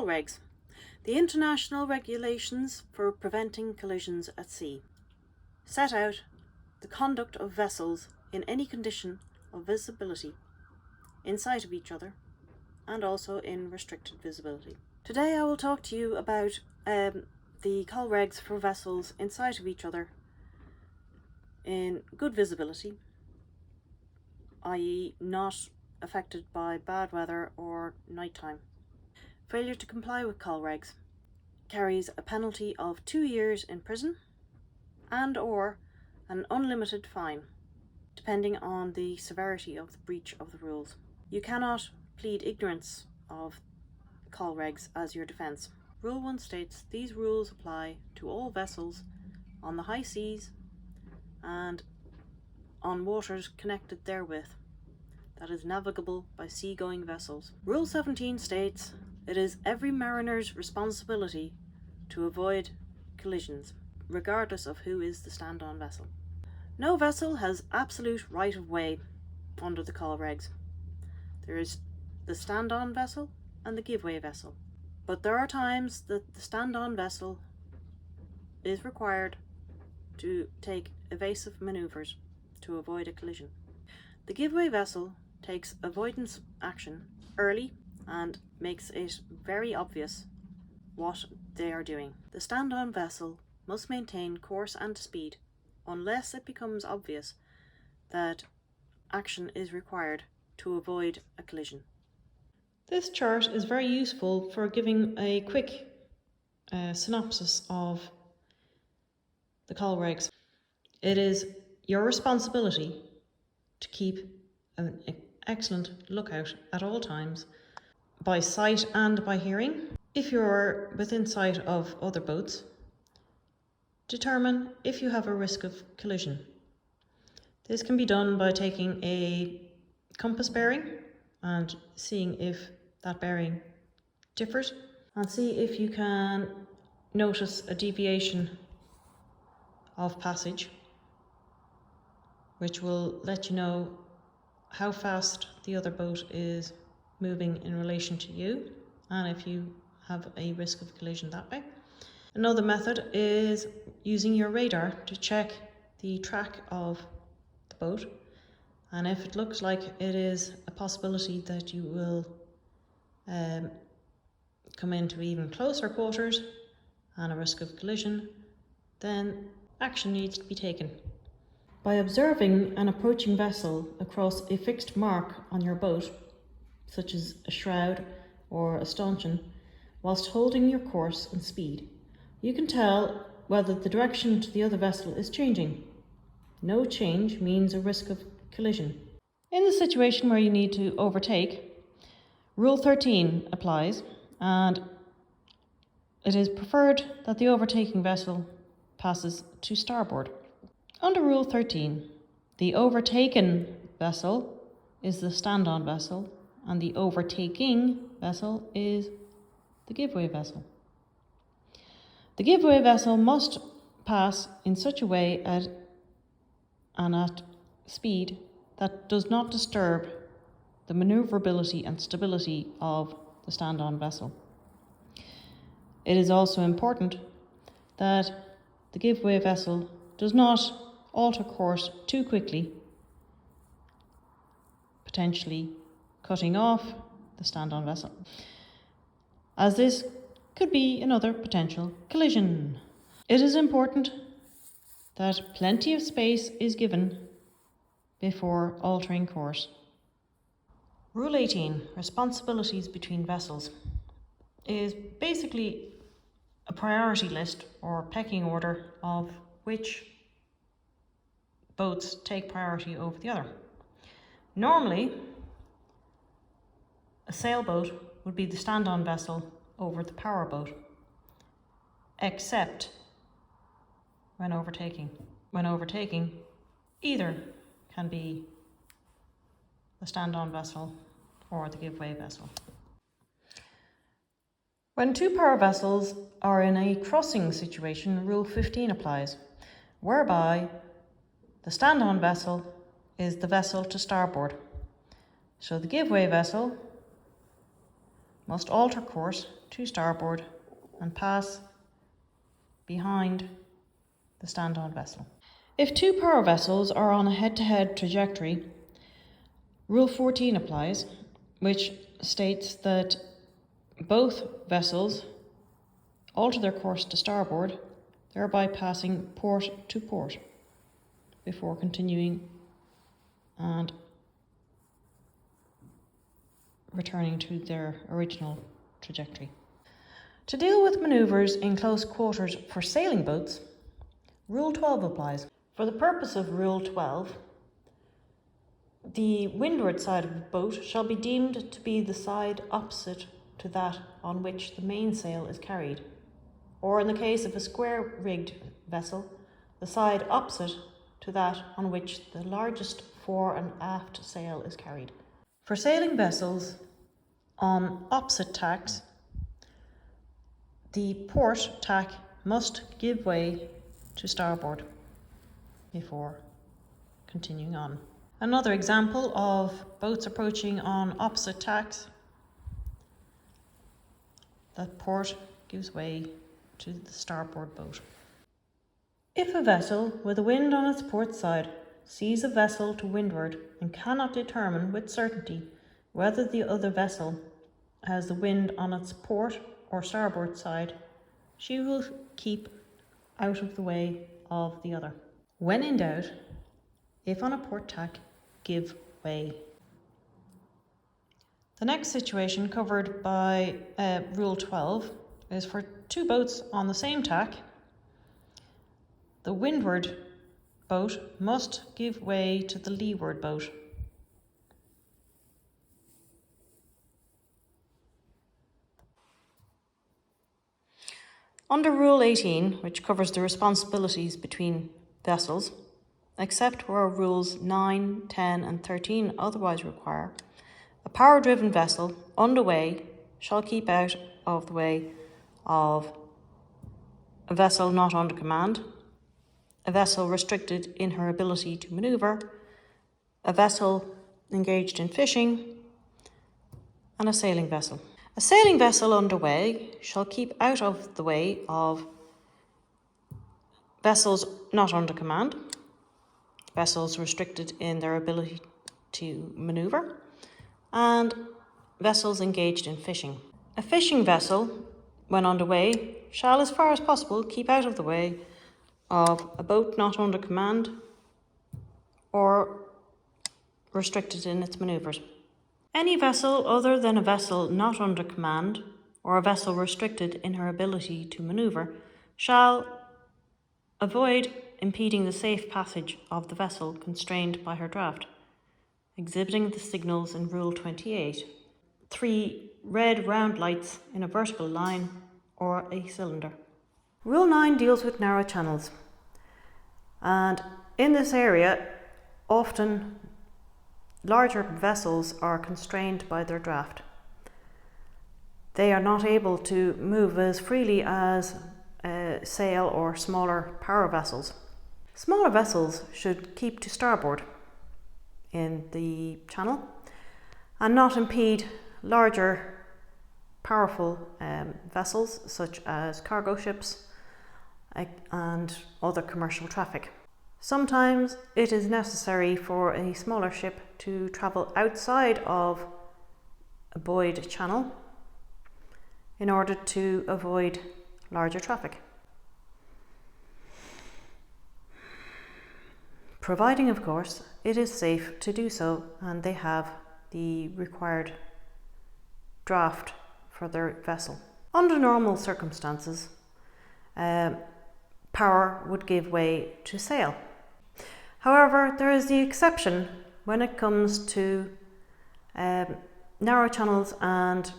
ColRegs, the international regulations for preventing collisions at sea, set out the conduct of vessels in any condition of visibility in sight of each other and also in restricted visibility. Today I will talk to you about the ColRegs for vessels in sight of each other in good visibility, i.e. not affected by bad weather or nighttime. Failure to comply with ColRegs carries a penalty of 2 years in prison and or an unlimited fine, depending on the severity of the breach of the rules. You cannot plead ignorance of ColRegs as your defence. Rule 1 states these rules apply to all vessels on the high seas and on waters connected therewith, that is navigable by seagoing vessels. Rule 17 states it is every mariner's responsibility to avoid collisions, regardless of who is the stand-on vessel. No vessel has absolute right of way under the ColRegs. There is the stand-on vessel and the give-way vessel. But there are times that the stand-on vessel is required to take evasive manoeuvres to avoid a collision. The give-way vessel takes avoidance action early and makes it very obvious what they are doing. The stand-on vessel must maintain course and speed unless it becomes obvious that action is required to avoid a collision. This chart is very useful for giving a quick synopsis of the ColRegs. It is your responsibility to keep an excellent lookout at all times, by sight and by hearing. If you're within sight of other boats, determine if you have a risk of collision. This can be done by taking a compass bearing and seeing if that bearing differs, and see if you can notice a deviation of passage, which will let you know how fast the other boat is moving in relation to you and if you have a risk of collision that way. Another method is using your radar to check the track of the boat, and if it looks like it is a possibility that you will come into even closer quarters and a risk of collision, then action needs to be taken. By observing an approaching vessel across a fixed mark on your boat, such as a shroud or a stanchion, whilst holding your course and speed, you can tell whether the direction to the other vessel is changing. No change means a risk of collision. In the situation where you need to overtake, Rule 13 applies, and it is preferred that the overtaking vessel passes to starboard. Under Rule 13, the overtaken vessel is the stand-on vessel and the overtaking vessel is the give-way vessel. The give-way vessel must pass in such a way and at speed that does not disturb the manoeuvrability and stability of the stand-on vessel. It is also important that the give-way vessel does not alter course too quickly, potentially cutting off the stand-on vessel, as this could be another potential collision. It is important that plenty of space is given before altering course. Rule 18, responsibilities between vessels, is basically a priority list or pecking order of which boats take priority over the other. Normally, a sailboat would be the stand-on vessel over the powerboat, except when overtaking. When overtaking, either can be the stand-on vessel or the give-way vessel. When two power vessels are in a crossing situation, Rule 15 applies, whereby the stand-on vessel is the vessel to starboard. So the give-way vessel must alter course to starboard and pass behind the stand-on vessel. If two power vessels are on a head-to-head trajectory, Rule 14 applies, which states that both vessels alter their course to starboard, thereby passing port to port before continuing and returning to their original trajectory. To deal with manoeuvres in close quarters for sailing boats, Rule 12 applies. For the purpose of Rule 12, the windward side of the boat shall be deemed to be the side opposite to that on which the mainsail is carried, or in the case of a square-rigged vessel, the side opposite to that on which the largest fore and aft sail is carried. For sailing vessels on opposite tacks, the port tack must give way to starboard before continuing on. Another example of boats approaching on opposite tacks, the port gives way to the starboard boat. If a vessel with a wind on its port side sees a vessel to windward and cannot determine with certainty whether the other vessel has the wind on its port or starboard side, she will keep out of the way of the other. When in doubt, if on a port tack, give way. The next situation covered by Rule 12 is for two boats on the same tack. The windward boat must give way to the leeward boat. Under Rule 18, which covers the responsibilities between vessels, except where Rules 9, 10 and 13 otherwise require, a power-driven vessel underway shall keep out of the way of a vessel not under command, a vessel restricted in her ability to manoeuvre, a vessel engaged in fishing, and a sailing vessel. A sailing vessel underway shall keep out of the way of vessels not under command, vessels restricted in their ability to manoeuvre, and vessels engaged in fishing. A fishing vessel, when underway, shall as far as possible keep out of the way of a boat not under command or restricted in its manoeuvres. Any vessel other than a vessel not under command or a vessel restricted in her ability to manoeuvre shall avoid impeding the safe passage of the vessel constrained by her draft, exhibiting the signals in Rule 28. 3 red round lights in a vertical line or a cylinder. Rule 9 deals with narrow channels, and in this area often larger vessels are constrained by their draft. They are not able to move as freely as sail or smaller power vessels. Smaller vessels should keep to starboard in the channel and not impede larger powerful vessels such as cargo ships and other commercial traffic. Sometimes it is necessary for a smaller ship to travel outside of a buoyed channel in order to avoid larger traffic. Providing, of course, it is safe to do so and they have the required draft for their vessel. Under normal circumstances, power would give way to sail. However, there is the exception when it comes to narrow channels and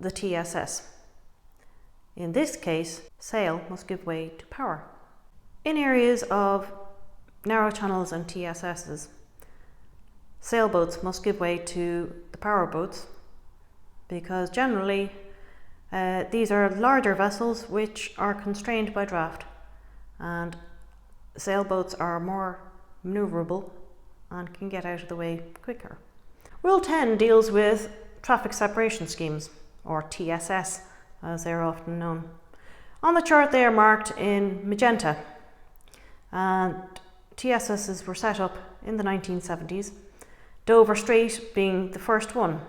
the TSS. In this case, sail must give way to power. In areas of narrow channels and TSSs, sailboats must give way to the power boats because generally these are larger vessels which are constrained by draft, and sailboats are more manoeuvrable and can get out of the way quicker. Rule 10 deals with traffic separation schemes, or TSS as they're often known. On the chart they are marked in magenta, and TSSs were set up in the 1970s, Dover Strait being the first one,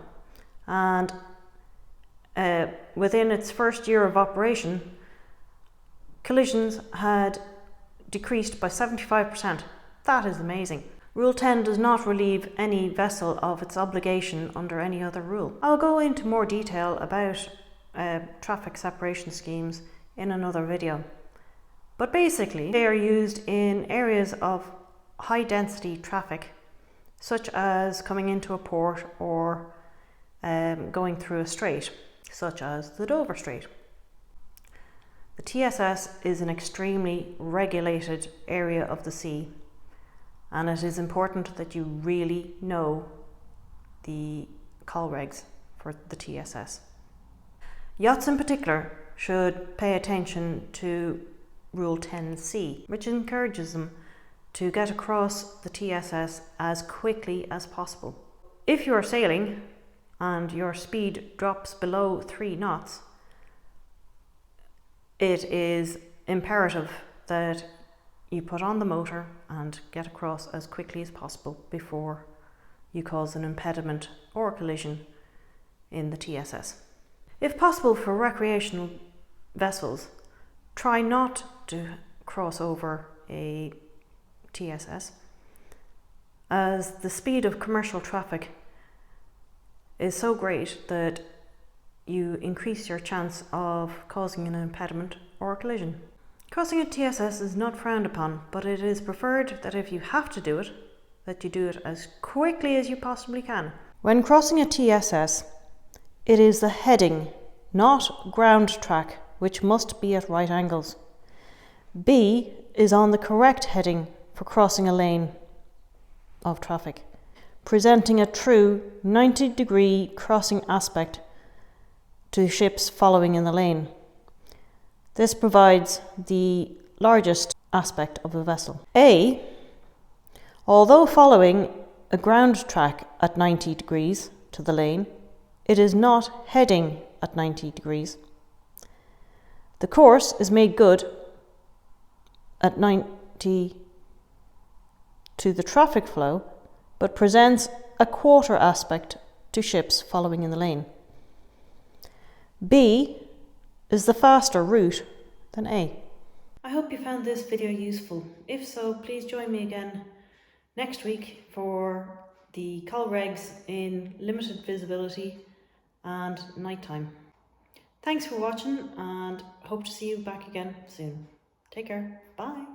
and within its first year of operation, collisions had decreased by 75%. That is amazing. Rule 10 does not relieve any vessel of its obligation under any other rule. I'll go into more detail about traffic separation schemes in another video. But basically, they are used in areas of high density traffic, such as coming into a port or going through a strait, such as the Dover Strait. The TSS is an extremely regulated area of the sea, and it is important that you really know the ColRegs for the TSS. Yachts in particular should pay attention to Rule 10C, which encourages them to get across the TSS as quickly as possible. If you are sailing and your speed drops below 3 knots, it is imperative that you put on the motor and get across as quickly as possible before you cause an impediment or collision in the TSS. If possible for recreational vessels, try not to cross over a TSS, as the speed of commercial traffic is so great that you increase your chance of causing an impediment or a collision. Crossing a TSS is not frowned upon, but it is preferred that if you have to do it, that you do it as quickly as you possibly can. When crossing a TSS, it is the heading, not ground track, which must be at right angles. B is on the correct heading for crossing a lane of traffic, presenting a true 90-degree crossing aspect to ships following in the lane. This provides the largest aspect of a vessel. A, although following a ground track at 90 degrees to the lane, it is not heading at 90 degrees. The course is made good at 90 to the traffic flow, but presents a quarter aspect to ships following in the lane. B is the faster route than A. I hope you found this video useful. If so, please join me again next week for the ColRegs in limited visibility and nighttime. Thanks for watching, and hope to see you back again soon. Take care. Bye.